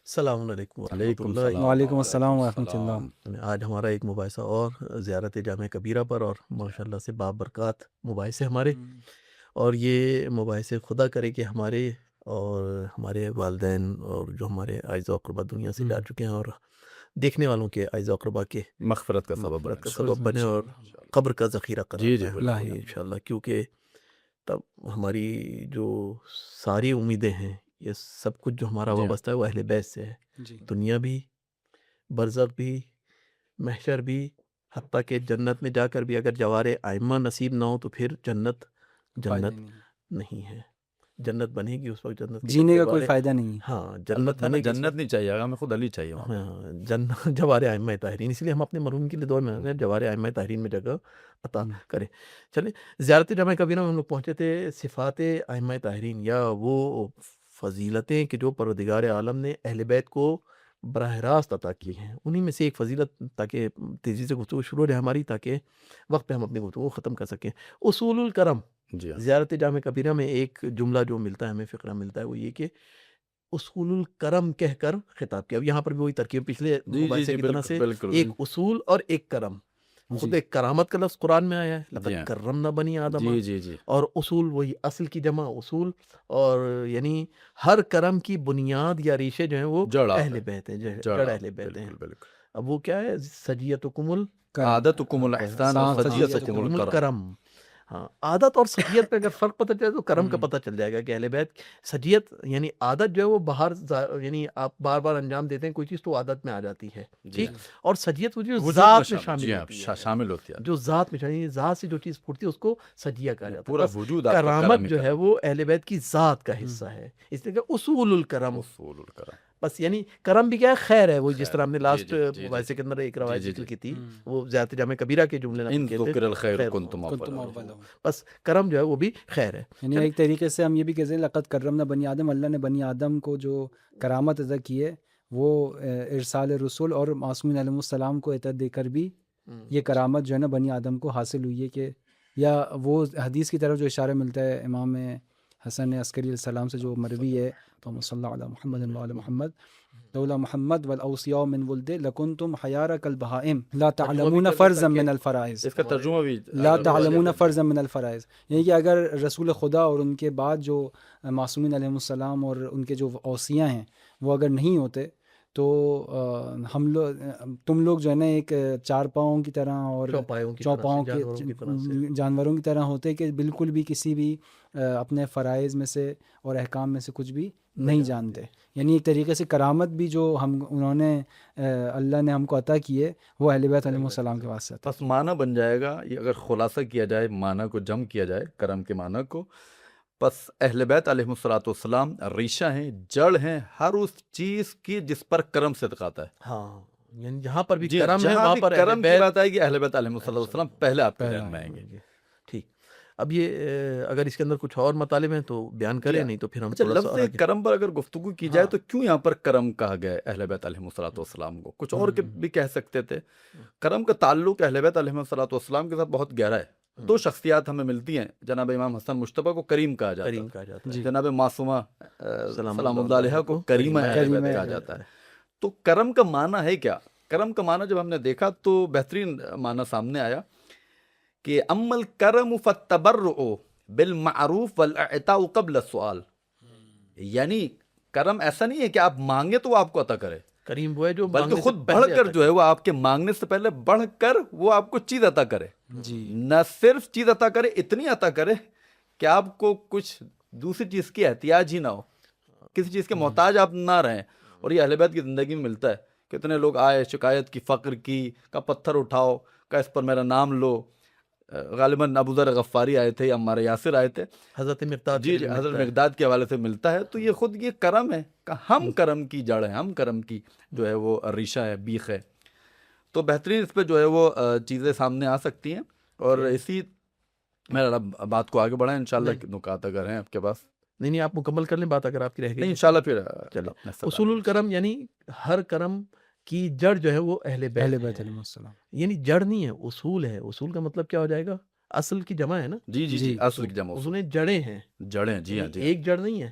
السلام علیکم ورحمۃ علیکم اللہ۔ السلام وعلیکم السلام ورحمۃ اللہ۔ آج ہمارا ایک مباحثہ اور زیارت جامع کبیرہ پر، اور ماشاءاللہ سے بابرکات مباحثے ہمارے، اور یہ مباحثے خدا کرے کہ ہمارے اور ہمارے والدین اور جو ہمارے اعزاء و اقربا دنیا سے جا چکے ہیں، اور دیکھنے والوں کے اعزاء و اقربا کے مغفرت کا سبب مغفرت کا بنے۔ سبب بنے، اور قبر کا ذخیرہ قرار جی جی پائے بالکل۔ انشاءاللہ، کیونکہ تب ہماری جو ساری امیدیں ہیں، یہ سب کچھ جو ہمارا جی ہاں۔ وابستہ ہے وہ اہل بیت سے ہے، جی دنیا بھی، برزخ بھی، محشر بھی، حتیٰ کہ جنت میں جا کر بھی اگر جوار ائمہ نصیب نہ ہو تو پھر جنت فائدہ جنت نہیں ہے۔ جنت بنے گی اس وقت، جنت کے جینے جب کا کوئی فائدہ نہیں ہے۔ ہاں جنت البتہ بنے ہمیں گی، جنت نہیں چاہیے، ہمیں خود علی چاہیے وہاں۔ ہاں جنت جوار ائمہ طاہرین، اس لیے ہم اپنے مرحوم کے لیے دعا میں جوار ائمہ طاہرین میں جگہ عطا کرے۔ چلیں، زیارت جامع کبیرہ میں ہم لوگ پہنچے تھے، صفات ائمہ طاہرین یا وہ فضیلتیں کہ جو پروردگار عالم نے اہل بیت کو براہ راست عطا کی ہیں، انہی میں سے ایک فضیلت، تاکہ تیزی سے گفتگو شروع ہو جائے ہماری، تاکہ وقت پہ ہم اپنی گفتگو ختم کر سکیں۔ اصول الکرم، جی ہاں۔ زیارت جامع کبیرہ میں ایک جملہ جو ملتا ہے ہمیں، فقرہ ملتا ہے، وہ یہ کہ اصول الکرم کہہ کر خطاب کیا۔ اب یہاں پر بھی وہی ترکیب پچھلے جی مباحثے کی طرح بالکل سے، بالکل۔ ایک اصول اور ایک کرم۔ خود ایک کرامت کا لفظ قرآن میں آیا ہے، جی لقد ہاں۔ کرمنا بنی آدم، جی جی جی اور اصول وہی اصل کی جمع اصول، اور یعنی ہر کرم کی بنیاد یا ریشے جو ہیں وہ جڑ آپ اہل ہے، بیت ہیں، جڑ جڑ آپ، اہل بیت ہیں۔ بالکل بالکل۔ اب وہ کیا ہے؟ سجیتکم عادتکم الاحسان و سجیتکم الکرم۔ الکرم۔ ہاں، عادت اور سجیت پہ اگر فرق پتہ چلے تو کرم کا پتہ چل جائے گا کہ اہل بیت سجیت یعنی عادت جو ہے وہ باہر یعنی آپ بار بار انجام دیتے ہیں کوئی چیز تو عادت میں آ جاتی ہے، ٹھیک، اور سجیت وہ جو وجود ذات میں جی شامل ہاں، ہوتی ہے، شامل ہوتی ہے، جو ذات میں شامل، ذات سے جو چیز پھوٹتی ہے اس کو سجیہ کہا جاتا ہے۔ پورا بس وجود آپ کا کرم کرامت ہی جو ہے کرم۔ وہ اہل بیت کی ذات کا حصہ ہے، اس لیے کہ اصول الکرم، اصول الکرم، بس یعنی کرم بھی کیا ہے؟ خیر ہے، وہ جس طرح ہم نے جی لاسٹ جی جی مباحثے کے اندر ایک جی روایت جی ذکر جی۔ کی تھی، وہ زیارت جامع کبیرہ کے جملے ان نقل کیے تھے، ذکر الخیر خیر کنتم کنتم اول۔ اولہم۔ بس کرم جو ہے وہ بھی خیر ہے۔ یعنی ایک طریقے سے ہم یہ بھی کہتے ہیں لقد کرمنا بنی آدم، اللہ نے بنی آدم کو جو کرامت عطا کی ہے وہ ارسال رسول اور معصومین علیہ السلام کو عطا دے کر بھی یہ کرامت جو ہے نا بنی آدم کو حاصل ہوئی ہے، کہ یا وہ حدیث کی طرف جو اشارہ ملتا ہے امام حسن عسکری علیہ السلام سے جو مروی ہے، اللہم صلی علی محمد وعلی محمد، لولا محمد والاوصیاء من ولد لکنتم حیارا کالبہائم لا تعلمون فرضا من الفرائض، اس کا ترجمہ بھی لا تعلمون فرضا من الفرائض، یعنی کہ اگر رسول خدا اور ان کے بعد جو معصومین علیہ السلام اور ان کے جو اوصیاء ہیں وہ اگر نہیں ہوتے تو ہم لوگ تم لوگ جو ہے نا ایک چار پاؤں کی طرح اور چوپاؤں کے جانوروں کی طرح ہوتے کہ بالکل بھی کسی بھی اپنے فرائض میں سے اور احکام میں سے کچھ بھی نہیں جانتے۔ یعنی ایک طریقے سے کرامت بھی جو انہوں نے اللہ نے ہم کو عطا کی ہے وہ اہل بیت علیہ السلام کے واسطے عطا۔ بس معنی بن جائے گا یہ، اگر خلاصہ کیا جائے معنی کو، جم کیا جائے کرم کے معنی کو، پس اہل بیت علیہ السلام ریشہ ہیں، جڑ ہیں ہر اس چیز کی جس پر کرم صدق آتا ہے۔ ہاں، یعنی جہاں پر بھی جی کرم ہے جہاں وہاں بھی پر کرم کی بات آئے گی اہل بیت علیہ السلام پہلے آپ کے ذہن میں آئیں گے۔ ٹھیک، اب یہ اگر اس کے اندر کچھ اور مطالب ہیں تو بیان کریں، نہیں تو پھر ہم اچھا، تھوڑا سا لفظ کرم پر اگر گفتگو کی جائے تو کیوں یہاں پر کرم کہا گیا ہے اہل بیت علیہ السلام کو؟ کچھ اور بھی کہہ سکتے تھے۔ کرم کا تعلق اہل بیت علیہ السلام کے ساتھ بہت گہرا ہے۔ دو شخصیات ہمیں ملتی ہیں، جناب امام حسن مشتبہ کو کریم کہا جاتا ہے، جناب معصومہ سلام اللہ علیہ کو کریمہ اہل بیت کہا جاتا ہے۔ تو کرم کا معنی ہے کیا؟ کرم کا معنی جب ہم نے دیکھا تو بہترین معنی سامنے آیا کہ اما الکرم فالتبرع بالمعروف والاعطاء قبل السؤال، یعنی کرم ایسا نہیں ہے کہ آپ مانگے تو وہ آپ کو عطا کرے، کریم وہ ہے جو بلکہ خود بڑھ کر جو ہے وہ آپ کے مانگنے سے پہلے بڑھ کر وہ آپ کو چیز عطا کرے، نہ صرف چیز عطا کرے، اتنی عطا کرے کہ آپ کو کچھ دوسری چیز کی احتیاج ہی نہ ہو، کسی چیز کے محتاج آپ نہ رہیں۔ اور یہ اہل بیت کی زندگی میں ملتا ہے، کتنے لوگ آئے شکایت کی، فقر کی، کا پتھر اٹھاؤ، کا اس پر میرا نام لو۔ غالباً ابو ذر غفاری آئے تھے یا عمار یاسر آئے تھے، حضرت مقداد، جی حضرت مقداد کے حوالے سے ملتا ہے۔ تو یہ خود یہ کرم ہے کہ ہم کرم کی جڑ ہیں، ہم کرم کی جو ہے وہ ریشہ ہے، بیخ ہے۔ تو بہترین اس پہ جو ہے وہ چیزیں سامنے آ سکتی ہیں، اور اسی میں بات کو آگے بڑھائیں انشاءاللہ۔ نکات اگر ہیں آپ کے پاس؟ نہیں، آپ مکمل کر لیں بات اگر آپ کی رہ گئی۔ نہیں انشاءاللہ پھر چلیں۔ اصول الکرم یعنی ہر کرم کی جڑ جو ہے وہ اہل بیت علیہ السلام، یعنی جڑ نہیں ہے، اصول ہے۔ اصول کا مطلب کیا ہو جائے گا؟ اصل کی جمع ہے نا، جی جی جی، اصل کی جمع اصول جڑیں ہیں، جڑیں، جی ہاں جی، ایک جڑ نہیں ہے،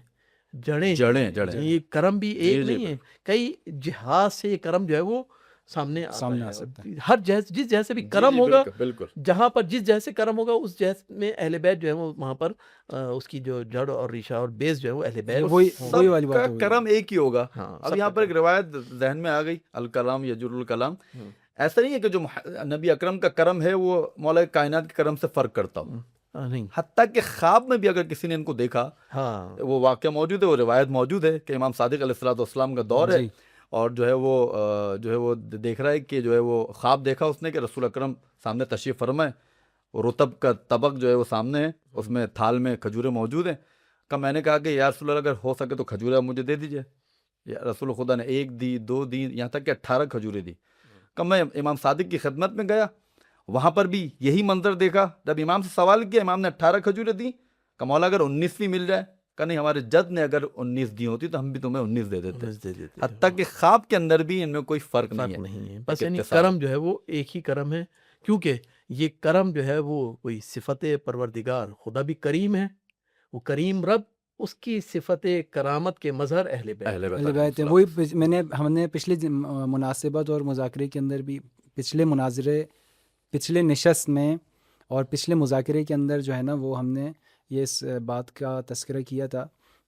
جڑیں جڑیں یہ کرم بھی جی ایک جی نہیں ہے، کئی جہاز سے یہ کرم جو ہے وہ سامنے آتا سامنے ہے۔ آ سکتا ہر جس جیسے بھی جی کرم جی ہوگا، بالکل جہاں پر جس جیسے کرم ہوگا اس جیس میں اہل بیت جو ہے وہ وہاں پر اس کی جو جڑ اور ریشہ اور بیس جو ہے وہ اہل بیت وہی ہوں۔ والی سب بات کا ہو گئی۔ کرم ایک ہی ہوگا۔ ہاں اب سب یہاں کا پر ایک کرم۔ روایت ذہن میں آ گئی، الکلام یجر الکلام۔ ہوں۔ ایسا نہیں ہے کہ جو نبی اکرم کا کرم ہے وہ مولا کائنات کے کرم سے فرق کرتا ہو، نہیں، حتیٰ کہ خواب میں بھی اگر کسی نے ان کو دیکھا، ہاں وہ واقعہ موجود ہے، وہ روایت موجود ہے کہ امام صادق علیہ الصلوۃ والسلام کا دور ہے، جی اور جو ہے وہ دیکھ رہا ہے کہ جو ہے وہ خواب دیکھا اس نے کہ رسول اکرم سامنے تشریف فرمائے، رطب کا طبق جو ہے وہ سامنے ہے، اس میں تھال میں کھجوریں موجود ہیں۔ میں نے کہا کہ یا رسول اللہ اگر ہو سکے تو کھجوریں مجھے دے دیجئے۔ یا رسول خدا نے 1 دی 2 دی یہاں تک کہ 18 کھجوریں دی۔ میں امام صادق کی خدمت میں گیا، وہاں پر بھی یہی منظر دیکھا، جب امام سے سوال کیا امام نے 18 کھجوریں دی، کہ مولا اگر 19ویں مل جائے، کہ نہیں ہمارے جد نے اگر 19 دی ہوتی تو ہم بھی تمہیں 19 دے دیتے۔ بس دے دیتے۔ حتیٰ کہ خواب کے اندر بھی ان میں کوئی فرق فرق نہیں نہیں ہے، ہے، بس ایک یعنی اتصال کرم جو ہے وہ ایک ہی کرم ہے، کیونکہ یہ کرم جو ہے وہ کوئی صفت پروردگار، خدا بھی کریم ہے، وہ کریم رب، اس کی صفت کرامت کے مظہر اہل بیت۔ اہل بیت اہل علیہ بیت ہیں۔ السلام۔ وہی ہم نے پچھلے مناسبت اور مذاکرے کے اندر بھی، پچھلے مناظرے، پچھلے نشست میں اور پچھلے مذاکرے کے اندر جو ہے نا وہ ہم نے یہ اس بات کا تذکرہ کیا تھا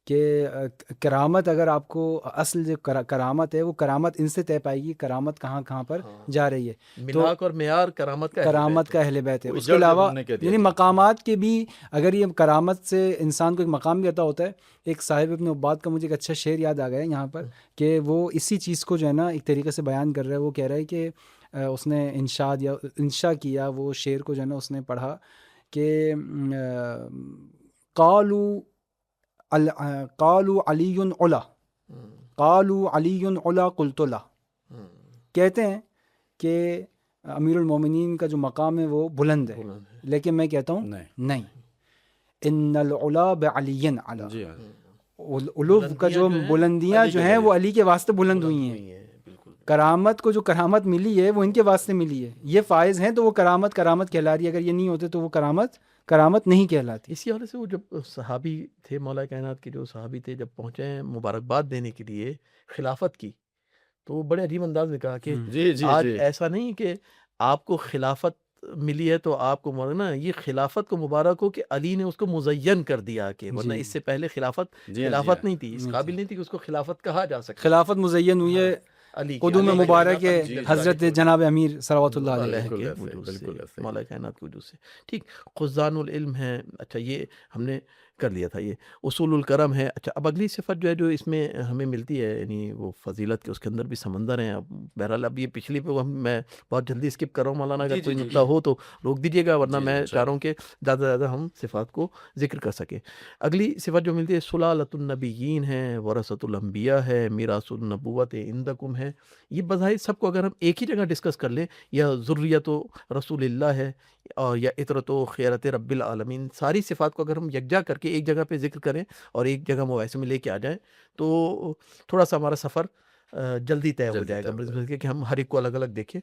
کہ کرامت، اگر آپ کو اصل جو کرامت ہے وہ کرامت ان سے طے پائے گی، کرامت کہاں کہاں پر جا رہی ہے۔ ملاک اور معیار کرامت کا کرامت کا اہل بیت ہے۔ وہی اس جڑ کے جب علاوہ ہم نے کہہ دیا یعنی جی۔ مقامات کے بھی، اگر یہ کرامت سے انسان کو ایک مقام بھی عطا ہوتا ہے۔ ایک صاحب ابن عباد کا مجھے ایک اچھا شعر یاد آ گیا یہاں پر، کہ وہ اسی چیز کو جو ہے نا ایک طریقے سے بیان کر رہا ہے۔ وہ کہہ رہا ہے کہ اس نے انشا کیا، وہ شعر کو جو ہے نا اس نے پڑھا کہ قالوا علی علا، قالوا علی علا قلت لا، کہتے ہیں کہ امیر المومنین کا جو مقام ہے وہ بلند ہے، لیکن میں کہتا ہوں نہیں، ان العلا بعلی علا، جی علو کا جو بلندیاں جو ہیں وہ علی کے واسطے بلند ہوئی ہیں۔ کرامت کو جو کرامت ملی ہے وہ ان کے واسطے ملی ہے، یہ فائز ہیں تو وہ کرامت کہلا رہی ہے، اگر یہ نہیں ہوتے تو وہ کرامت نہیں کہلاتی۔ اسی حوالے سے وہ جب صحابی تھے، مولا کائنات کے جو صحابی تھے، جب پہنچے ہیں مبارکباد دینے کے لیے خلافت کی، تو وہ بڑے عجیب انداز میں کہا کہ آج ایسا نہیں کہ آپ کو خلافت ملی ہے تو آپ کو نا یہ خلافت کو مبارک ہو کہ علی نے اس کو مزین کر دیا، کہ ورنہ اس سے پہلے خلافت نہیں تھی، اس قابل نہیں تھی کہ اس کو خلافت کہا جا سکتا۔ خلافت مزین ہوئی ہے قدوم مبارک حضرت جناب امیر صلوات اللہ علیہ کے وجود سے، مولا کائنات کے وجود سے۔ ٹھیک، خزان العلم ہے، اچھا یہ ہم نے کر لیا تھا، یہ اصول الکرم ہے۔ اچھا اب اگلی صفت جو ہے جو اس میں ہمیں ملتی ہے، یعنی وہ فضیلت کے، اس کے اندر بھی سمندر ہیں۔ اب بہرحال اب یہ پچھلی پہ میں بہت جلدی اسکپ کر رہا ہوں، مولانا اگر کوئی نقطہ ہو تو روک دیجیے گا، ورنہ میں چاہ رہا ہوں کہ زیادہ سے زیادہ ہم صفات کو ذکر کر سکیں۔ اگلی صفت جو ملتی ہے سلالۃ النبیین ہے، ورثۃ الانبیاء ہے، میراث النبوت عندکم ہے۔ یہ بظاہر سب کو اگر ہم ایک ہی جگہ ڈسکس کر لیں، یا ذریت رسول اللہ ہے، اور یا اطرت و خیرت رب العالمین، ساری صفات کو اگر ہم یکجا کر کے ایک جگہ پہ ذکر کریں اور ایک جگہ مویسے میں لے کے آ جائیں تو تھوڑا سا ہمارا سفر جلدی طے ہو جائے گا کہ ہم ہر ایک کو الگ الگ دیکھیں۔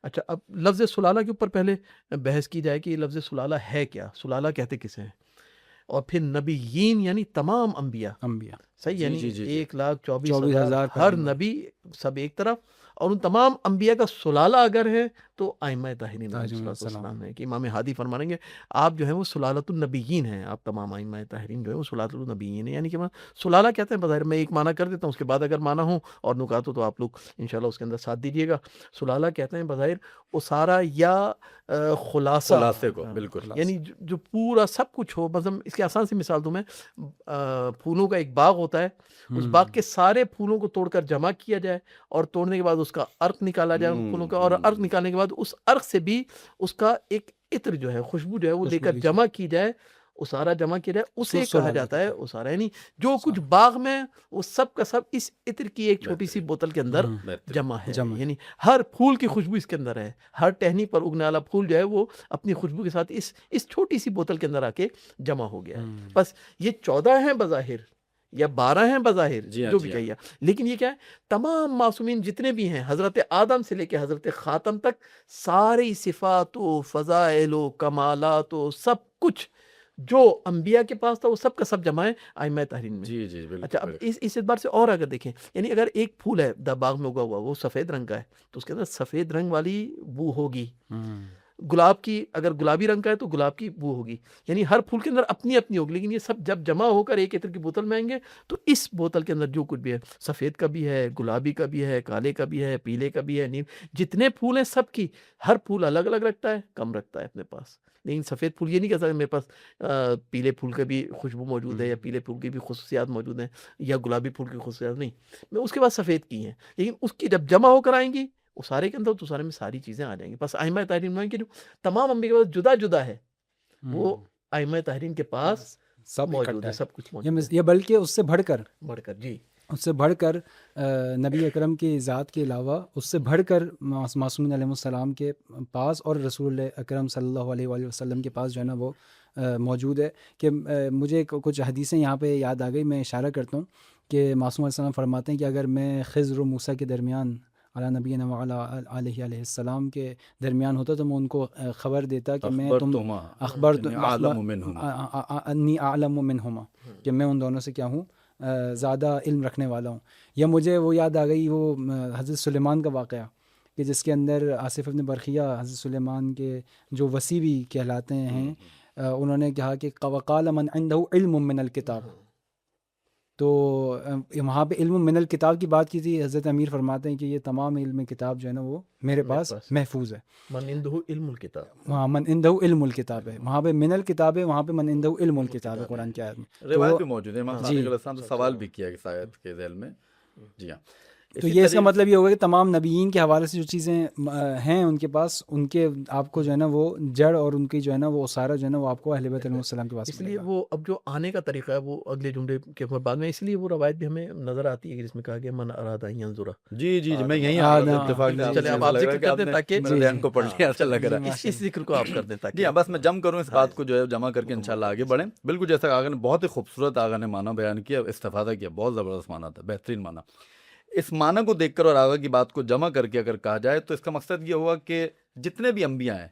اچھا اب لفظ سلالہ کے اوپر پہلے بحث کی جائے کہ یہ لفظ سلالہ ہے کیا، سلالہ کہتے کسے ہیں، اور پھر نبیین یعنی تمام انبیاء، صحیح، یعنی 1,24,000 ہر نبی سب ایک طرف، اور ان تمام انبیاء کا سلالہ اگر ہے تو ائمہ طاہرین علیہ السلام ہے، کہ امام ہادی فرمائیں گے آپ جو ہیں وہ سلالۃ النبیین ہیں، آپ تمام ائمہ طاہرین جو ہیں وہ سلالۃ النبیین ہیں۔ یعنی کہ سلالہ کہتے ہیں بظاہر، میں ایک معنی کر دیتا ہوں، اس کے بعد اگر معنی ہوں اور نکات ہو تو آپ لوگ انشاءاللہ اس کے اندر ساتھ دیجیے گا۔ سلالہ کہتے ہیں بظاہر اسارہ یا خلاصے کو، بالکل، یعنی جو پورا سب کچھ ہو۔ مثلا اس کی آسان سی مثال دوں میں، پھولوں کا ایک باغ ہوتا ہے، اس باغ کے سارے پھولوں کو توڑ کر جمع کیا جائے، اور توڑنے کے بعد اس کا عرق نکالا جائے ان پھولوں کا، اور عرق نکالنے کے بعد اس عرق سے بھی اس کا ایک عطر جو ہے، خوشبو جو ہے وہ لے کر جمع کی جائے، اسارہ جمع کیا جائے، اسے کہا جاتا ہے اسارہ۔ یعنی جو کچھ باغ میں وہ سب کا سب اس عطر کی ایک چھوٹی سی بوتل کے اندر جمع ہے، یعنی ہر پھول کی خوشبو اس کے اندر ہے، ہر ٹہنی پر اگنے والا پھول جو ہے وہ اپنی خوشبو کے ساتھ اس چھوٹی سی بوتل کے اندر آ کے جمع ہو گیا ہے۔ بس یہ 14 ہیں بظاہر یا 12 ہیں بظاہر، جو بھی کہیے، لیکن یہ کیا ہے، تمام معصومین جتنے بھی ہیں حضرت آدم سے لے کے حضرت خاتم تک، ساری صفات و فضائل و کمالات و سب کچھ جو انبیاء کے پاس تھا وہ سب کا سب جمع ہے ائمہ تحرین میں. جی جی بالکل. اچھا اب اس اعتبار سے اور اگر دیکھیں یعنی اگر ایک پھول ہے باغ میں اگا ہوا وہ سفید رنگ کا ہے تو اس کے اندر سفید رنگ والی بو ہوگی. گلاب کی اگر گلابی رنگ کا ہے تو گلاب کی بو ہوگی. یعنی ہر پھول کے اندر اپنی اپنی ہوگی لیکن یہ سب جب جمع ہو کر ایک عطر کی بوتل میں آئیں گے تو اس بوتل کے اندر جو کچھ بھی ہے سفید کا بھی ہے, گلابی کا بھی ہے, کالے کا بھی ہے, پیلے کا بھی ہے, نیم جتنے پھول ہیں سب کی ہر پھول الگ الگ رکھتا ہے, کم رکھتا ہے اپنے پاس. لیکن سفید پھول یہ نہیں کہہ سکتا میرے پاس پیلے پھول کا بھی خوشبو موجود ہے یا پیلے پھول کی بھی خصوصیات موجود ہیں یا گلابی پھول کی خصوصیات نہیں, میں اس کے بعد سفید کی ہیں. لیکن اس کی جب جمع ہو کر آئیں گی وہ سارے کے اندر تو سارے میں ساری چیزیں آ جائیں گی. بس ائمہ تحرین میں کہ جو تمام انبیاء کے پاس جدا جدا ہے وہ ائمہ تحرین کے پاس سب موجود ہے, سب کچھ موجود ہے. یہ بلکہ اس سے بڑھ کر جی اس سے بڑھ کر نبی اکرم کی ذات کے علاوہ اس سے بڑھ کر معصومین علیہ السلام کے پاس اور رسول اکرم صلی اللہ علیہ وآلہ وسلم کے پاس جو ہے نا وہ موجود ہے. کہ مجھے کچھ حدیثیں یہاں پہ یاد آ گئی, میں اشارہ کرتا ہوں کہ معصوم علیہ السلام فرماتے ہیں کہ اگر میں خضر و موسیٰ کے درمیان علی نبینا علیہ السلام کے درمیان ہوتا تو میں ان کو خبر دیتا کہ میں انی اعلم منہما کہ میں ان دونوں سے کیا ہوں زیادہ علم رکھنے والا ہوں. یا مجھے وہ یاد آ گئی وہ حضرت سلیمان کا واقعہ کہ جس کے اندر آصف ابن برخیہ حضرت سلیمان کے جو وصی بھی کہلاتے ہیں, انہوں نے کہا کہ وقال من عنده علم من الکتاب, تو وہاں پہ علم من الکتاب کی بات کی تھی. حضرت امیر فرماتے ہیں کہ یہ تمام علم کتاب جو ہے نا وہ میرے پاس محفوظ ہے. من عنده علم الکتاب, وہاں من عنده علم الکتاب ہے, وہاں پہ من الکتاب ہے, وہاں پہ من عنده علم الکتاب ہے قرآن کی آیت میں. روایت بھی موجود ہے, امام صادق علیہ السلام سے سوال بھی کیا اس آیت کے ذیل میں. جی ہاں, تو یہ اس کا مطلب یہ ہوگا کہ تمام نبیین کے حوالے سے جو چیزیں ہیں ان کے پاس, ان کے آپ کو جو ہے نا وہ جڑ اور ان کی جو ہے نا وہ سارا جو ہے نا وہ آپ کو اہل بیت علیہ السلام کے پاس. اس لیے وہ اب جو آنے کا طریقہ ہے وہ اگلے جملے کے بعد میں, اس لیے وہ روایت بھی ہمیں نظر آتی ہے کہ جس میں کہا گیا من اراد ان ينظر. جی جی میں یہیں اتفاق چلے اب آپ ذکر کر دیں تاکہ ذہن کو پڑھ لیا اچھا لگ رہا ہے. اس ذکر کو آپ کر دیں تاکہ جی ہاں, بس میں جم کروں اس بات کو جو ہے جمع کر کے انشاءاللہ آگے بڑھیں. بالکل جیسا آغا نے بہت ہی خوبصورت آغا نے معنی بیان کیا, استفادہ کیا, بہت زبردست معنی تھا, بہترین معنی. اس معنی کو دیکھ کر اور آغا کی بات کو جمع کر کے اگر کہا جائے تو اس کا مقصد یہ ہوا کہ جتنے بھی انبیاء ہیں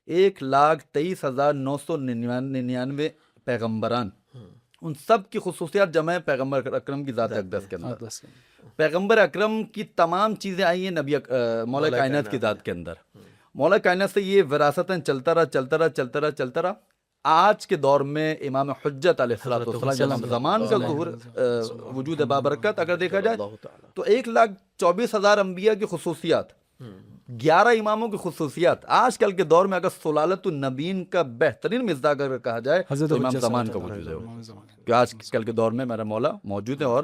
1,23,999 پیغمبران, ان سب کی خصوصیات جمع ہے پیغمبر اکرم کی ذات اقدس کے اندر. پیغمبر اکرم کی تمام چیزیں آئی ہیں نبی مولا کائنات کی ذات کے اندر. مولا کائنات سے یہ وراثتاً چلتا رہا. آج کے دور میں امام حجت علیہ السلام زمان کا ظہور وجود بابرکت اگر دیکھا جائے تو 1,24,000 انبیاء کی خصوصیات, 11 اماموں کی خصوصیات, آج کل کے دور میں اگر سلالت النبیین کا بہترین مصداق اگر کہا جائے تو امام زمان کا وجود ہے کہ آج کل کے دور میں میرا مولا موجود ہے اور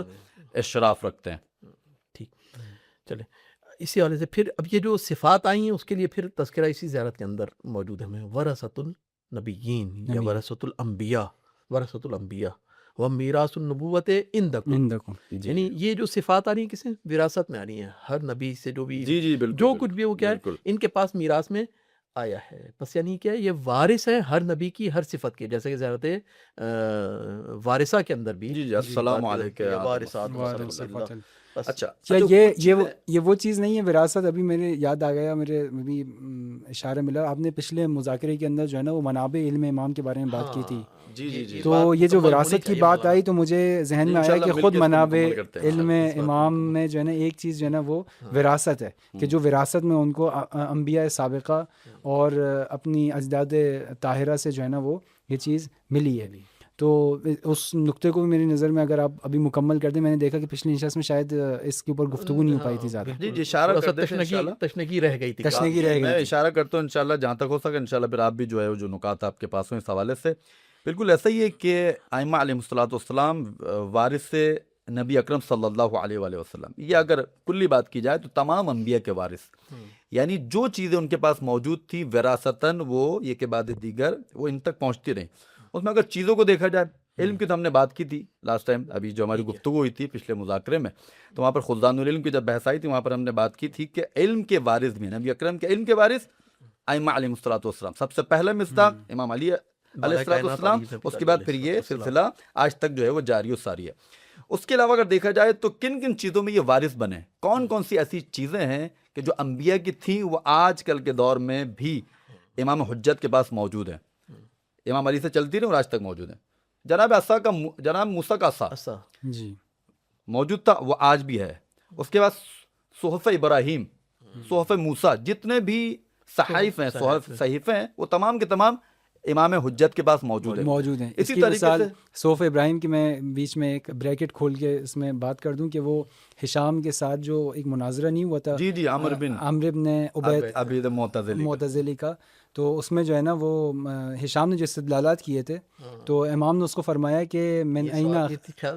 اشراف رکھتے ہیں. ٹھیک, چلے اسی حوالے سے پھر اب یہ جو صفات آئی ہیں اس کے لیے پھر تذکرہ اسی زیارت کے اندر موجود ہے. ہمیں ورثۃ النبیین یا ورثۃ الانبیاء و میراث النبوت عندکم. یعنی یہ جو صفات آ رہی ہیں کسے وراثت میں آ رہی ہیں, ہر نبی سے جو بھی جو کچھ بھی وہ کیا ہے ان کے پاس میراث میں آیا ہے. بس یعنی کیا ہے یہ وارث ہے ہر نبی کی ہر صفت کے, جیسے کہ زیارت وارثہ کے اندر بھی جی السلام علیکم وارثات. اچھا یہ وہ چیز نہیں ہے وراثت. ابھی میرے یاد آ گیا, میرے ابھی اشارہ ملا, آپ نے پچھلے مذاکرے کے اندر جو ہے نا وہ منابع علم امام کے بارے میں بات کی تھی. جی تو یہ جو وراثت کی بات آئی تو مجھے ذہن میں آیا کہ خود منابع علم امام میں جو ہے نا ایک چیز جو ہے نا وہ وراثت ہے, کہ جو وراثت میں ان کو انبیاء سابقہ اور اپنی اجداد طاہرہ سے جو ہے نا وہ یہ چیز ملی ہے. تو اس نقطے کو بھی میری نظر میں اگر آپ ابھی مکمل کر دیں, میں نے دیکھا کہ پچھلی نشست میں شاید اس کے اوپر گفتگو نہیں ہو پائی تھی زیادہ. جی اشارہ تشنگی رہ گئی تھی. میں اشارہ کرتا ہوں انشاءاللہ جہاں تک ہو سکے انشاءاللہ پھر آپ بھی جو ہے جو نکات آپ کے پاس ہوں اس حوالے سے. بالکل ایسا ہی ہے کہ ائمہ علیہ السلام وارث نبی اکرم صلی اللہ علیہ وآلہ وسلم, یہ اگر کلی بات کی جائے تو تمام انبیاء کے وارث, یعنی جو چیزیں ان کے پاس موجود تھی وراثتاً وہ یہ کہ بعد دیگر وہ ان تک پہنچتی رہیں. اس میں اگر چیزوں کو دیکھا جائے, علم کی تو ہم نے بات کی تھی لاسٹ ٹائم, ابھی جو ہماری گفتگو ہوئی تھی پچھلے مذاکرے میں, تو وہاں پر خزان العلم کی جب بحث آئی تھی وہاں پر ہم نے بات کی تھی کہ علم کے وارث بھی نبی اکرم کے علم کے وارث ائمہ علیہ السلام. سب سے پہلا مصداق امام علی علیہ السلام, اس کے بعد پھر یہ سلسلہ آج تک جو ہے وہ جاری و ساری ہے. اس کے علاوہ اگر دیکھا جائے تو کن کن چیزوں میں یہ وارث بنے, کون کون سی ایسی چیزیں ہیں کہ جو انبیاء کی تھیں وہ آج کل کے دور میں بھی امام حجت کے پاس موجود ہیں. امام علی سے چلتی رہی اور آج تک موجود ہیں. جناب عصا کا جناب موسیٰ کا عصا عصا جی موجود تھا، وہ آج بھی ہے. اس کے بعد صحف ابراہیم، صحف موسیٰ، جتنے بھی صحائف ہیں، صحیفے ہیں، وہ تمام کے تمام امام حجت کے پاس موجود ہیں. موجود ہیں. اس اسی کی طریقے مثال سے صحف ابراہیم کی میں بیچ میں ایک بریکٹ کھول کے اس میں بات کر دوں کہ وہ ہشام کے ساتھ جو ایک مناظرہ نہیں ہوا تھا، جی عمر بن ابن عبید عبید معتزلی کا، تو اس میں جو ہے نا وہ ہشام نے جو استدلالات کیے تھے تو امام نے اس کو فرمایا کہ من اینا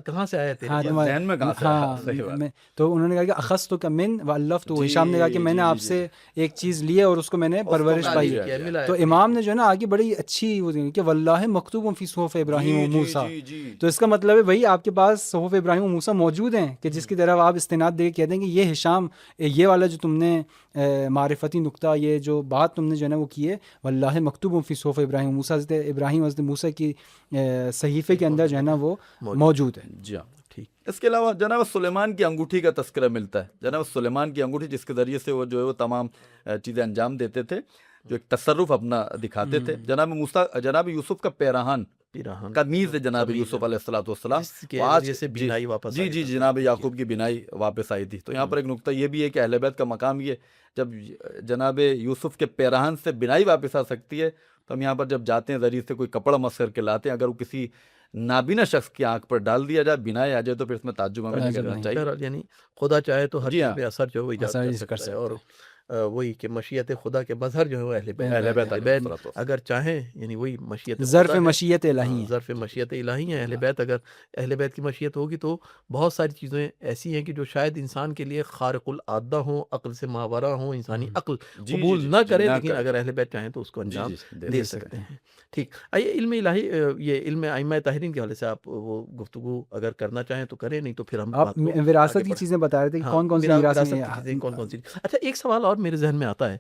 کہاں سے آیا تیرے ذہن میں کہاں سے آیا؟ صحیح بات. تو انہوں نے کہا کہ اخذت کا من واللفت، تو ہشام نے کہا کہ میں نے آپ سے ایک چیز لی ہے اور اس کو میں نے پرورش پائی. تو امام نے جو ہے نا آگے بڑی اچھی وہ کہ واللہ مکتوب فی صحف ابراہیم و موسیٰ. تو اس کا مطلب ہے بھائی آپ کے پاس صحف ابراہیم و موسیٰ موجود ہیں کہ جس کی طرف آپ استناد دے کے کہتے ہیں کہ یہ ہشام یہ والا جو تم نے معرفتی نقطہ، یہ جو بات تم نے جو ہے نا وہ کی ہے، واللہ مکتوب فی صحف ابراہیم و موسیٰ، حضرت ابراہیم حضرت موسیٰ کی صحیفے کے اندر جو ہے نا وہ موجود ہے. جی ہاں ٹھیک. اس کے علاوہ جناب سلیمان کی انگوٹھی کا تذکرہ ملتا ہے. جناب سلیمان کی انگوٹھی جس کے ذریعے سے وہ جو ہے وہ تمام چیزیں انجام دیتے تھے، جو ایک تصرف اپنا دکھاتے تھے. جناب یوسف کا پیراہن کا نیز جناب یوسف علیہ الصلوۃ والسلام آج سے بینائی واپس جی جناب یعقوب کی بینائی واپس آئی تھی. تو یہاں پر ایک نقطہ یہ بھی ہے کہ اہل بیت کا مقام یہ، جب جناب یوسف کے پیراہن سے بینائی واپس آ سکتی ہے، تو ہم یہاں پر جب جاتے ہیں ذریعے سے کوئی کپڑا مس کر کے لاتے ہیں، اگر وہ کسی نابینا شخص کی آنکھ پر ڈال دیا جائے، بینائی آ جائے، تو پھر اس میں تعجب ہمیں نہیں کرنا چاہیے. یعنی خدا چاہے تو ہر جی چیز ہاں. پہ اثر جو ہے وہ ایجاد کر سکتا ہے. اور وہی کہ مشیت خدا کے مظہر جو ہے وہ اہل بیت اگر چاہیں، یعنی وہی مشیت ظرف مشیت الہی، ظرف مشیت الہی ہے اہل بیت. اگر اہل بیت کی مشیت ہوگی تو بہت ساری چیزیں ایسی ہیں کہ جو شاید انسان کے لیے خارق العادہ ہوں، عقل سے ماورا ہوں، انسانی عقل قبول نہ کرے، لیکن اگر اہل بیت چاہیں تو اس کو انجام دے سکتے ہیں. ٹھیک. آئیے علم الہی، یہ علم ائمہ طاہرین کے حوالے سے آپ وہ گفتگو اگر کرنا چاہیں تو کریں، نہیں تو پھر ہم آپ وراثت کی چیزیں بتا رہے تھے کہ کون کون سی وراثت چیزیں کون کون سی. اچھا ایک سوال اور میرے ذہن میں آتا ہے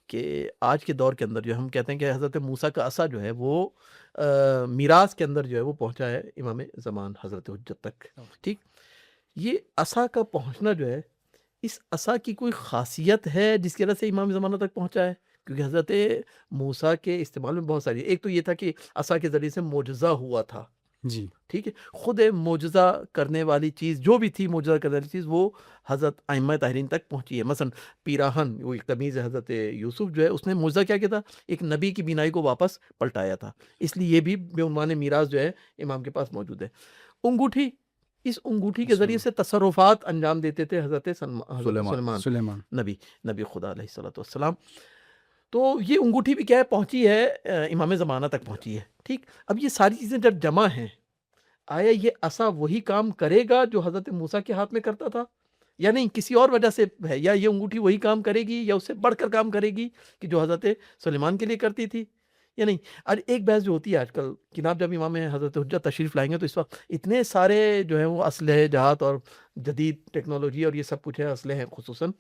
کہ آج کے دور کے اندر جو ہم کہتے ہیں کہ حضرت موسیٰ کا عصا جو ہے وہ میراث کے اندر جو ہے وہ پہنچا ہے امام زمان حضرت حجت تک. ٹھیک. یہ عصا کا پہنچنا جو ہے، اس عصا کی کوئی خاصیت ہے جس کی وجہ سے امام زمانہ تک پہنچا ہے؟ کیونکہ حضرت موسیٰ کے استعمال میں بہت ساری، ایک تو یہ تھا کہ عصا کے ذریعے سے معجزہ ہوا تھا. جی ٹھیک ہے. خود معجزہ کرنے والی چیز جو بھی تھی، معجزہ کرنے والی چیز، وہ حضرت ائمہ طاہرین تک پہنچی ہے. مثلا پیراہن، وہ ایک قمیض ہے حضرت یوسف جو ہے، اس نے معجزہ کیا کیا تھا؟ ایک نبی کی بینائی کو واپس پلٹایا تھا. اس لیے یہ بھی بے عنوان میراث جو ہے امام کے پاس موجود ہے. انگوٹھی، اس انگوٹھی کے ذریعے سے تصرفات انجام دیتے تھے حضرت سلیمان نبی خدا علیہ الصلوۃ والسلام. تو یہ انگوٹھی بھی کیا ہے، پہنچی ہے امام زمانہ تک پہنچی ہے. ٹھیک. اب یہ ساری چیزیں جب جمع ہیں، آیا یہ عصا وہی کام کرے گا جو حضرت موسیٰ کے ہاتھ میں کرتا تھا، یا نہیں کسی اور وجہ سے ہے؟ یا یہ انگوٹھی وہی کام کرے گی یا اس سے بڑھ کر کام کرے گی کہ جو حضرت سلیمان کے لیے کرتی تھی، یا نہیں؟ اور ایک بحث جو ہوتی ہے آج کل، جناب جب امام حضرت حجت تشریف لائیں گے تو اس وقت اتنے سارے جو ہیں وہ اسلحے جہات اور جدید ٹیکنالوجی اور یہ سب کچھ ہے، اسلحے ہیں خصوصاً،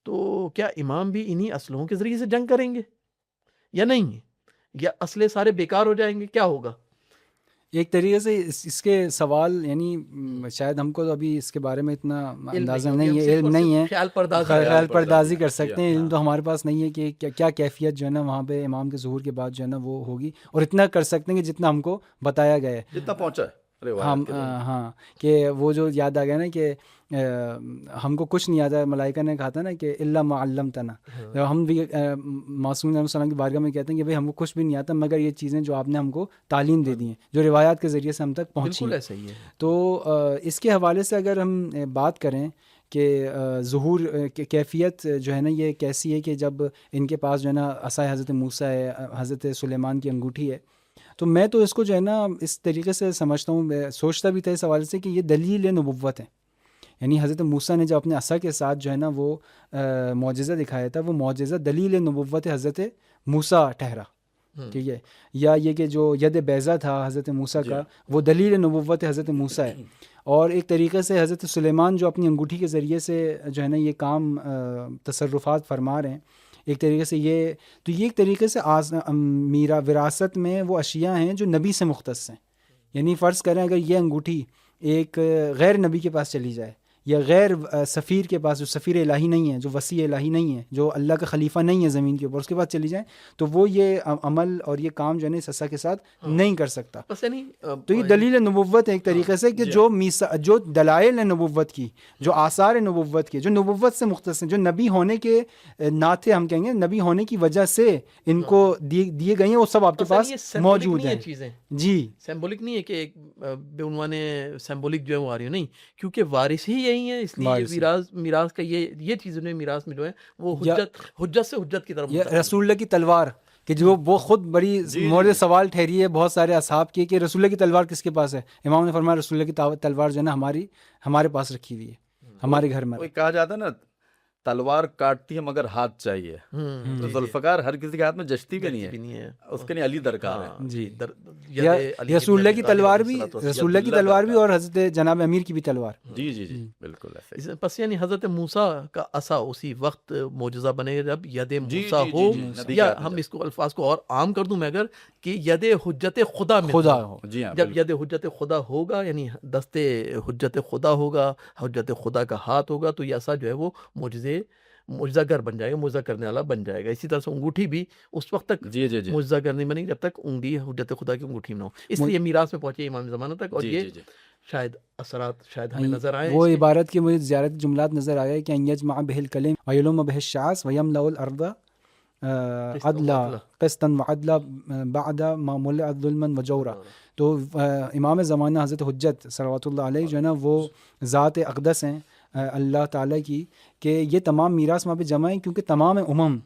تو کیا امام بھی انہی اسلحوں کے ذریعے سے جنگ کریں گے یا نہیں؟ یا اسلحے سارے بیکار ہو جائیں گے؟ کیا ہوگا؟ ایک طریقے سے اس کے سوال، یعنی شاید ہم کو تو ابھی اس کے بارے میں اتنا اندازہ نہیں ہے، علم نہیں ہے، خیال پردازی کر سکتے ہیں. علم تو ہمارے پاس نہیں ہے کہ کیا کیفیت جو ہے نا وہاں پہ امام کے ظہور کے بعد جو ہے نا وہ ہوگی، اور اتنا کر سکتے ہیں کہ جتنا ہم کو بتایا گیا ہے، جتنا پہنچا ہے. ہاں کہ وہ جو یاد آ گیا نا کہ ہم کو کچھ نہیں آتا، ملائکہ نے کہا تھا نا کہ الا ما علمتنا، ہم بھی معصوم علیہ السلام کی بارگاہ میں کہتے ہیں کہ بھائی ہم کو کچھ بھی نہیں آتا مگر یہ چیزیں جو آپ نے ہم کو تعلیم دے دی ہیں، جو روایات کے ذریعے سے ہم تک پہنچی ہیں. تو اس کے حوالے سے اگر ہم بات کریں کہ ظہور کیفیت جو ہے نا یہ کیسی ہے، کہ جب ان کے پاس جو ہے نا عصا حضرت موسیٰ ہے، حضرت سلیمان کی انگوٹھی ہے، تو میں تو اس کو جو ہے نا اس طریقے سے سمجھتا ہوں، سوچتا بھی تھا اس حوالے سے کہ یہ دلیل نبوت ہے. یعنی حضرت موسیٰ نے جو اپنے عصا کے ساتھ جو ہے نا وہ معجزہ دکھایا تھا، وہ معجزہ دلیل نبوت حضرت موسیٰ ٹھہرا. ٹھیک ہے. یا یہ کہ جو ید بیضہ تھا حضرت موسیٰ کا، وہ دلیل نبوت حضرت موسیٰ ہے. اور ایک طریقے سے حضرت سلیمان جو اپنی انگوٹھی کے ذریعے سے جو ہے نا یہ کام تصرفات فرما رہے ہیں، ایک طریقے سے یہ تو یہ ایک طریقے سے میرا وراثت میں وہ اشیاء ہیں جو نبی سے مختص ہیں. یعنی فرض کریں اگر یہ انگوٹھی ایک غیر نبی کے پاس چلی جائے، یا غیر سفیر کے پاس، جو سفیر الہی نہیں ہے، جو وسیع الہی نہیں ہے، جو اللہ کا خلیفہ نہیں ہے زمین کے اوپر، اس کے پاس چلی جائیں تو وہ یہ عمل اور یہ کام جو ہے نا اس عصا کے ساتھ نہیں کر سکتا. بس یعنی تو یہ دلیل نبوت ہے ایک طریقے سے کہ جو دلائل ہیں نبوت کی، جو آثار نبوت کے، جو نبوت سے مختص ہیں، جو نبی ہونے کے ناطے ہم کہیں گے نبی ہونے کی وجہ سے ان کو دیے گئے ہیں، وہ سب آپ کے پاس موجود ہیں. چیزیں جی سمبولک نہیں ہے کہ ایک بے عنوان سمبولک جو ہے وہ آ رہی ہے، نہیں، کیونکہ وارث ہی یہی ہیں، اس لیے میراث کا یہ چیزیں جو میراث میں جو ہے وہ حجت سے حجت کی طرف. رسول اللہ کی تلوار کہ جو وہ خود بڑی مورد سوال ٹھہری ہے بہت سارے اصحاب کی کہ رسول اللہ کی تلوار کس کے پاس ہے. امام نے فرمایا رسول اللہ کی تلوار جو ہے نا ہمارے پاس رکھی ہوئی ہے، ہمارے گھر میں. کہا جاتا ہے نا تلوار کاٹتی ہے مگر ہاتھ چاہیے، تو ذوالفقار ہر کسی کے ہاتھ میں جچتی بھی نہیں ہے، اس کے لیے علی درکار ہے. جی رسول اللہ کی تلوار بھی، رسول اللہ کی تلوار بھی اور حضرت جناب امیر کی بھی تلوار. جی جی جی بالکل ایسے. پس یعنی حضرت موسیٰ کا عصا اسی وقت معجزہ بنے جب ید موسیٰ ہو، یا ہم اس کو الفاظ کو اور عام کر دوں میں اگر کہ ید حجت خدا میں ہو. جب ید حجت خدا ہوگا یعنی دست حجت خدا ہوگا، حجت خدا کا ہاتھ ہوگا، تو یہ عصا جو ہے وہ معجزہ گر بن جائے گا، معجزہ کرنے والا بن جائے گا. اسی طرح سے انگوٹھی بھی اس وقت تک معجزہ گر نہیں بنے گی جب تک انگلی حجت خدا کی انگوٹھی میں ہو. اس لیے میراث میں پہنچے امام زمانہ تک، اور یہ شاید اثرات شاید ہمیں نظر آئے. وہ عبارت کے مجھے زیارت جملات نظر آیا کہ ان یجمع به الکلم ویلوم به الشعاث ویملأ الارض عدلا قسطا وعدلا بعد ما ملئت ظلما وجورا. تو امام زمانہ حضرت حجت صلوات اللہ علیہ جو ہے نا وہ ذات اقدس ہیں اللہ تعالیٰ کی، کہ یہ تمام میراث وہاں پہ جمع ہیں، کیونکہ تمام امم،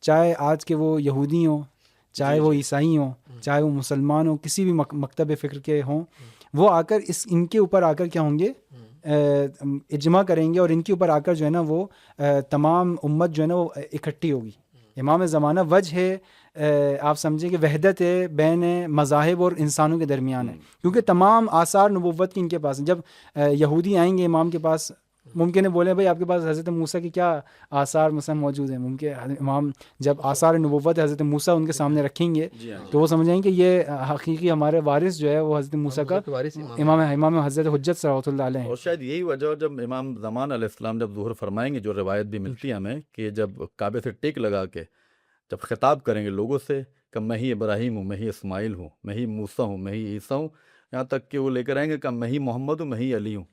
چاہے آج کے وہ یہودی ہوں، چاہے وہ عیسائی ہوں، چاہے وہ مسلمان ہوں، کسی بھی مکتب فکر کے ہوں، وہ آ کر ان کے اوپر آ کر کیا ہوں گے، اجماع کریں گے، اور ان کے اوپر آ کر جو ہے نا وہ تمام امت جو ہے نا وہ اکٹھی ہوگی. امام زمانہ وجہ ہے، آپ سمجھیں کہ وحدت ہے بین مذاہب اور انسانوں کے درمیان ہے، کیونکہ تمام آثار نبوت کی ان کے پاس ہیں. جب یہودی آئیں گے امام کے پاس، ممکن ہے بولیں بھائی آپ کے پاس حضرت موسیٰ کی کیا آثار مثلا موجود ہیں، ممکن امام جب آثار نبوت حضرت موسیٰ ان کے سامنے رکھیں گے تو وہ سمجھیں کہ یہ حقیقی ہمارے وارث جو ہے وہ حضرت موسیٰ کا امام حضرت حجت صلوات اللہ علیہ. اور شاید یہی وجہ جب امام زمان علیہ السلام جب ظہور فرمائیں گے، جو روایت بھی ملتی ہے ہمیں کہ جب کعبے سے ٹیک لگا کے جب خطاب کریں گے لوگوں سے کہ میں ہی ابراہیم ہوں، میں ہی اسماعیل ہوں، میں ہی موسیٰ ہوں، میں ہی عیسیٰ ہوں، یہاں تک کہ وہ لے کر آئیں گے کہ میں ہی محمد ہوں، میں ہی علی ہوں.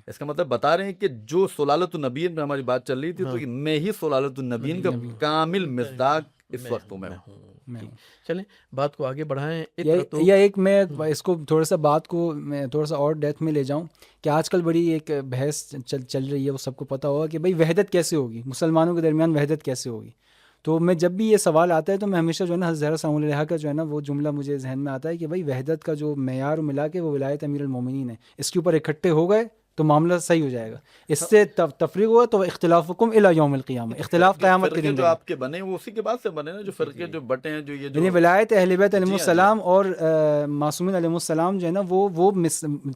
اس کا مطلب بتا رہے ہیں کہ جو سلالۃ النبیین میں ہماری بات چل رہی تھی، تو میں ہی سلالۃ النبیین کا کامل مصداق اس وقت میں ہوں. چلیں بات کو آگے بڑھائیں. یا ایک میں اس کو تھوڑا سا بات کو میں تھوڑا سا اور ڈیپتھ میں لے جاؤں کہ آج کل بڑی ایک بحث چل رہی ہے، وہ سب کو پتہ ہوگا کہ بھائی وحدت کیسے ہوگی، مسلمانوں کے درمیان وحدت کیسے ہوگی. تو میں جب بھی یہ سوال آتا ہے تو میں ہمیشہ جو ہے نا حضرت زہرا سلام علیہا کا جو ہے نا وہ جملہ مجھے ذہن میں آتا ہے کہ بھائی وحدت کا جو معیار ملا کے وہ ولایت امیر المومنین ہے، اس کے اوپر اکٹھے ہو گئے تو معاملہ صحیح ہو جائے گا. اس سے تفریق ہوا تو اختلافکم الی یوم القیامہ، اختلاف قیامت کے دن جو آپ کے بنے وہ اسی کے بعد سے بنے نا، جو فرقے جو بٹے ہیں، جو یہ یعنی ولایت اہل بیت علیہ السلام اور معصومین علیہ السلام جو ہے نا وہ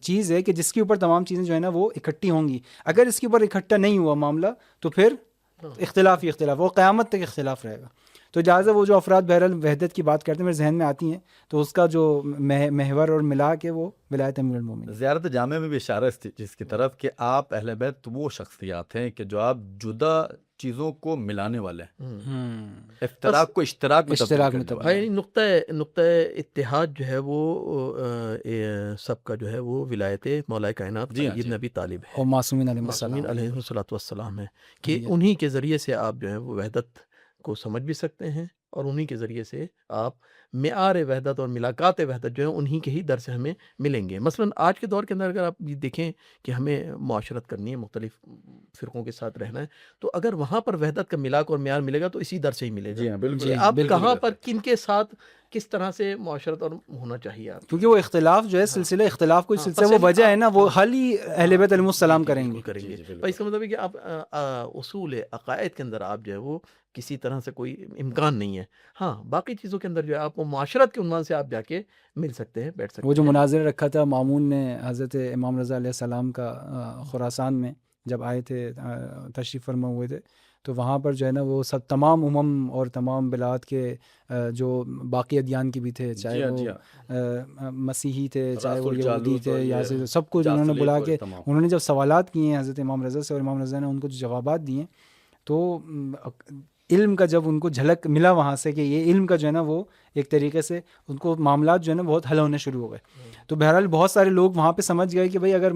چیز ہے کہ جس کے اوپر تمام چیزیں جو ہے نا وہ اکٹھی ہوں گی. اگر اس کے اوپر اکٹھا نہیں ہوا معاملہ تو پھر اختلاف ہی اختلاف، وہ قیامت تک اختلاف رہے گا. تو لہٰذا وہ جو افراد بہرحال وحدت کی بات کرتے ہیں میرے ذہن میں آتی ہیں، تو اس کا جو محور اور ملا کے وہ ولایت امیر المومنین. زیارت جامع میں بھی اشارہ جس کی طرف کہ آپ اہل بیت وہ شخصیات ہیں کہ جو آپ جدا چیزوں کو ملانے والے ہیں، افتراق کو اشتراک میں تبدیل. نقطہ اتحاد جو ہے وہ سب کا جو ہے وہ ولایت مولا کائنات سیدنا ابی طالب ہے اور معصومین علیہ السلام ہے، کہ انہی کے ذریعے سے آپ جو ہے وہ وحدت کو سمجھ بھی سکتے ہیں، اور انہی کے ذریعے سے آپ معیار وحدت اور ملاقات وحدت جو ہے انہی کے ہی در سے ہمیں ملیں گے. مثلا آج کے دور کے اندر اگر آپ یہ دیکھیں کہ ہمیں معاشرت کرنی ہے، مختلف فرقوں کے ساتھ رہنا ہے، تو اگر وہاں پر وحدت کا ملاک اور معیار ملے گا تو اسی در سے ہی ملے گا. بالکل. آپ کہاں پر کن کے ساتھ کس طرح سے معاشرت اور ہونا چاہیے آپ، کیونکہ وہ اختلاف جو ہے سلسلہ اختلاف کو سلسلہ وہ وجہ ہے نا، وہ حل ہی اہل بیت علیہ السلام کریں گے. پر اس کا مطلب ہے کہ آپ اصول عقائد کے اندر آپ جو ہے وہ کسی طرح سے کوئی امکان نہیں ہے. ہاں باقی چیزوں کے اندر جو ہے آپ وہ معاشرت کے عنوان سے آپ جا کے مل سکتے ہیں، بیٹھ سکتے ہیں. وہ جو مناظرہ رکھا تھا مامون نے حضرت امام رضا علیہ السلام کا خراسان میں، جب آئے تھے تشریف فرما ہوئے تھے، تو وہاں پر جو ہے نا وہ سب تمام امم اور تمام بلاد کے جو باقی ادیان کے بھی تھے، چاہے وہ مسیحی تھے، چاہے وہ یہودی تھے، یا سب کو انہوں نے بلا کے انہوں نے جب سوالات کیے ہیں حضرت امام رضا سے، اور امام رضا نے ان کو جو جوابات دیے، تو علم کا جب ان کو جھلک ملا وہاں سے کہ یہ علم کا جو ہے نا وہ ایک طریقے سے ان کو معاملات جو ہے نا بہت حل ہونے شروع ہو گئے. تو بہرحال بہت سارے لوگ وہاں پہ سمجھ گئے کہ بھائی اگر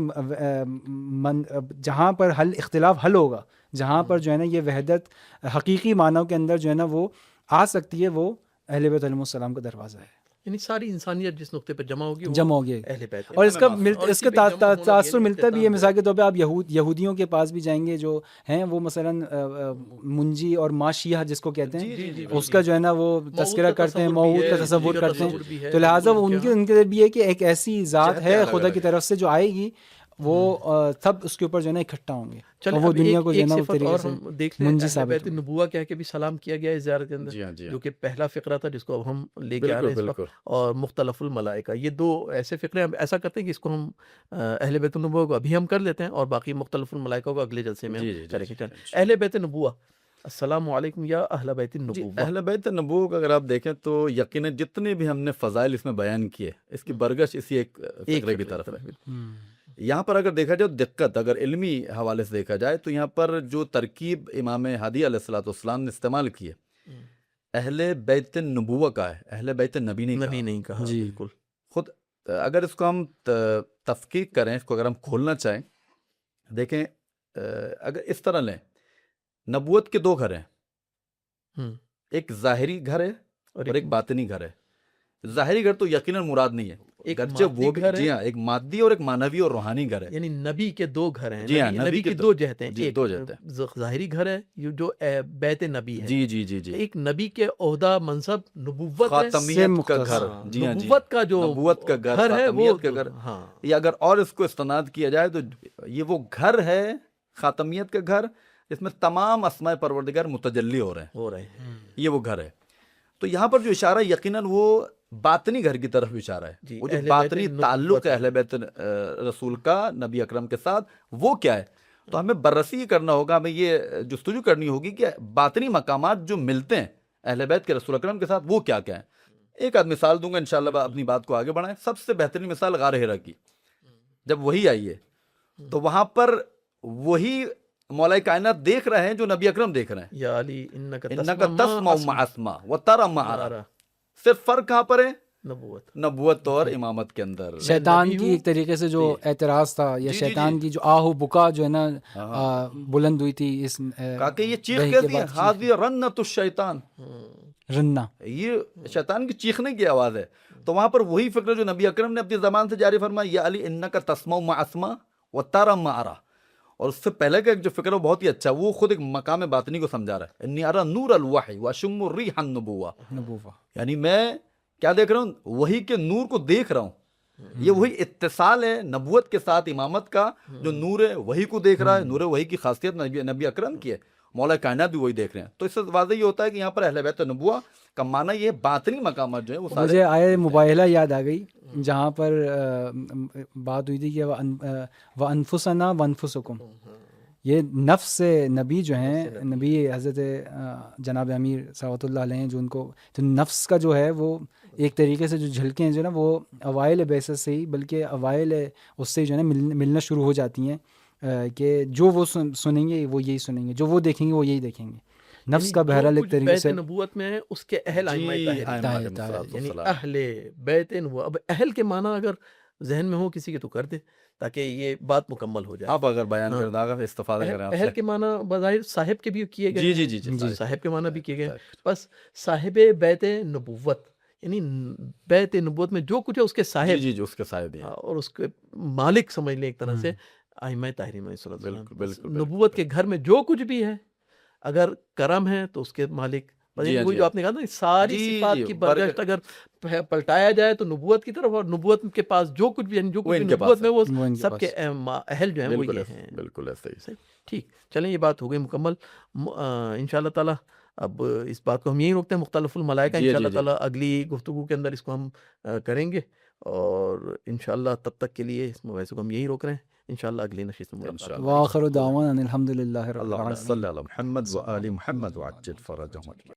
جہاں پر اختلاف حل ہوگا، جہاں پر جو ہے نا یہ وحدت حقیقی معنوں کے اندر جو ہے نا وہ آ سکتی ہے، وہ اہل بیت علیہ السلام کا دروازہ ہے. یعنی ساری انسانیت جس نقطے پر جمع ہوگی جمع ہو گئی. اہل بیت ہے. اور اس کا تاثر ملتا بھی ہے. مثال کے طور پہ آپ یہودیوں کے پاس بھی جائیں گے جو ہیں، وہ مثلاً منجی اور ماشیہ جس کو کہتے ہیں، اس کا جو ہے نا وہ تذکرہ کرتے ہیں، موعود کا تصور کرتے ہیں. تو لہٰذا ان کے بھی ہے کہ ایک ایسی ذات ہے خدا کی طرف سے جو آئے گی، وہ سب اس کے اوپر جو ہے نا اکٹھا ہوں گے، اور وہ دنیا کو جو ہے نا وہ طریقے سے منجی ثابت بیت النبوہ کہہ کے بھی سلام کیا گیا ہے زیارت کے اندر، جو کہ پہلا فقرہ تھا جس کو اب ہم لے کے آ رہے ہیں اس وقت. اور مختلف الملائکہ، یہ دو ایسے فقرے ہم ایسا کرتے ہیں کہ اس کو ہم اہل بیت النبوہ کو ابھی ہم کر لیتے ہیں، اور باقی مختلف الملائکہ کو اگلے جلسے میں کریں گے. اہل بیت النبوہ، السلام علیکم یا اہل بیت النبوہ. اہل بیت النبوہ کا اگر آپ دیکھیں تو یقیناً جتنے بھی ہم نے فضائل اس میں بیان کیے، اس کی برگش اسی ایک فقرے کی طرف ہے. یہاں پر اگر دیکھا جائے دقت، اگر علمی حوالے سے دیکھا جائے تو یہاں پر جو ترکیب امام ہادی علیہ الصلوۃ والسلام نے استعمال کی ہے، اہل بیت النبوہ کا ہے، اہل بیت نبی نہیں کہا. جی بالکل. خود اگر اس کو ہم تفقیق کریں، اس کو اگر ہم کھولنا چاہیں، دیکھیں اگر اس طرح لیں، نبوت کے دو گھر ہیں، ایک ظاہری گھر ہے اور ایک باطنی گھر ہے. ظاہری گھر تو یقیناً مراد نہیں ہے، گرچہ وہ بھی، جی ہاں، ایک مادی اور ایک معنوی اور روحانی گھر ہے. یعنی نبی کے دو گھر ہیں. جی ہاں، نبی کی دو جہتیں، جی، دو جہتیں. ظاہری گھر ہے جو بیت نبی ہے. جی جی جی جی. ایک نبی کے عہدہ منصب نبوت خاتمیت کا گھر، جی ہاں، نبوت کا جو نبوت کا گھر ہے وہ گھر. یا اگر اور اس کو استناد کیا جائے تو یہ وہ گھر ہے، خاتمیت کا گھر، جس میں تمام اسماء پروردگار متجلی ہو رہے ہیں. یہ وہ گھر ہے. تو یہاں پر جو اشارہ یقیناً وہ باطنی گھر کی طرف اشارہ ہے. وہ جو باطنی تعلق ہے اہل بیت رسول کا نبی اکرم کے ساتھ، وہ کیا ہے؟ تو ہمیں بررسی کرنا ہوگا، ہمیں یہ جستجو کرنی ہوگی کہ باطنی مقامات جو ملتے ہیں اہل بیت کے رسول اکرم کے ساتھ، وہ کیا کیا ہیں. ایک آدھ مثال دوں گا انشاءاللہ اپنی بات کو آگے بڑھائیں. سب سے بہترین مثال غار حرا کی. جب وہی آئی ہے تو وہاں پر وہی مولا کائنات دیکھ رہے ہیں جو نبی اکرم دیکھ رہے ہیں. یا علی انک تسمع ما اسمع وترى ما ارى. صرف فرق کہاں پر ہے؟ نبوت اور امامت کے اندر. شیطان کی ایک طریقے سے جو اعتراض تھا، یا شیطان کی جو آہ و بکا جو ہے نا بلند ہوئی تھی، اس کہا کہ یہ چیخ کیسی ہے، ہاذی رنۃ الشیطان، رنہ، یہ شیطان کی چیخنے کی آواز ہے. تو وہاں پر وہی فکر جو نبی اکرم نے اپنی زبان سے جاری فرمایا، یا علی انک تسمع ما اسمع وترى ما ارى. اور اس سے پہلے کا ایک جو فکر ہے وہ بہت ہی اچھا، وہ خود ایک مقام باطنی کو سمجھا رہا ہے. انی ارى نور الوحی واشم ریح النبوہ. یعنی میں کیا دیکھ رہا ہوں؟ وحی کے نور کو دیکھ رہا ہوں. یہ وہی اتصال ہے نبوت کے ساتھ امامت کا، جو نور وحی کو دیکھ رہا ہے. نور وحی کی خاصیت نبی اکرم کی ہے، مولا کائنات بھی وہی دیکھ رہے ہیں. تو اس سے واضح یہ ہوتا ہے کہ یہاں پر اہل بیت نبوہ کا معنی یہ باطنی مقامات جو ہیں وہ سارے. مجھے آئے مباہلہ یاد آ گئی جہاں پر بات ہوئی تھی کہ وَأَنفُسَنَا وَأَنفُسُكُمْ. یہ نفس نبی جو ہیں، نبی حضرت جناب امیر صلوات اللہ علیہ، جو ان کو تو نفس کا جو ہے وہ ایک طریقے سے جو جھلکیں ہیں جو نا، وہ اوائل بیسس سے ہی، بلکہ اوائل اس سے جو ہے نا ملنا شروع ہو جاتی ہیں، کہ جو وہ سنیں گے وہ یہی سنیں گے، جو وہ دیکھیں گے وہ یہی دیکھیں گے. نفس کا بہرحال ایک طریقے سے نبوت میں اس کے اہل ائمہ طاہرین، یعنی اہل بیت نبوہ. اب اہل کے معنی اگر ذہن میں ہو کسی کے تو کر دے تاکہ یہ بات مکمل ہو جائے. آپ اگر بیان کر داغا استفادہ کریں. اہل کے معنی بظاہر صاحب کے بھی کیے گئے. جی جی جی، صاحب کے معنی بھی کیے گئے. بس صاحب بیت نبوت، یعنی بیت نبوت میں جو کچھ ہے اس کے صاحب، جی جی، اس کے صاحب ہیں، اور اس کے مالک سمجھ لیں ایک طرح سے ائمہ طاہرین علیہ السلام. نبوت کے گھر میں جو کچھ بھی ہے، اگر کرم ہے تو اس کے مالک. وہی جو آپ نے کہا نا، ساری صفات کی برگشت اگر پلٹایا جائے تو نبوت کی طرف، اور نبوت کے پاس جو کچھ بھی، جو کچھ بھی نبوت میں، وہ سب کے اہل جو ہیں وہ یہ ہیں. بالکل ایسا ہی. ٹھیک، چلیں یہ بات ہو گئی مکمل. انشاءاللہ تعالیٰ اب اس بات کو ہم یہیں روکتے ہیں. مختلف الملائکہ انشاءاللہ تعالیٰ اگلی گفتگو کے اندر اس کو ہم کریں گے، اور انشاءاللہ تب تک کے لیے اس مباحثے کو ہم یہیں روک رہے ہیں. انشاءاللہ اگلی نشست میں ملاقات انشاءاللہ. ہوگی. وآخر دعوانا ان الحمد للہ رب اللهم العالمین. صل على محمد وآل محمد وعجل فرجهم.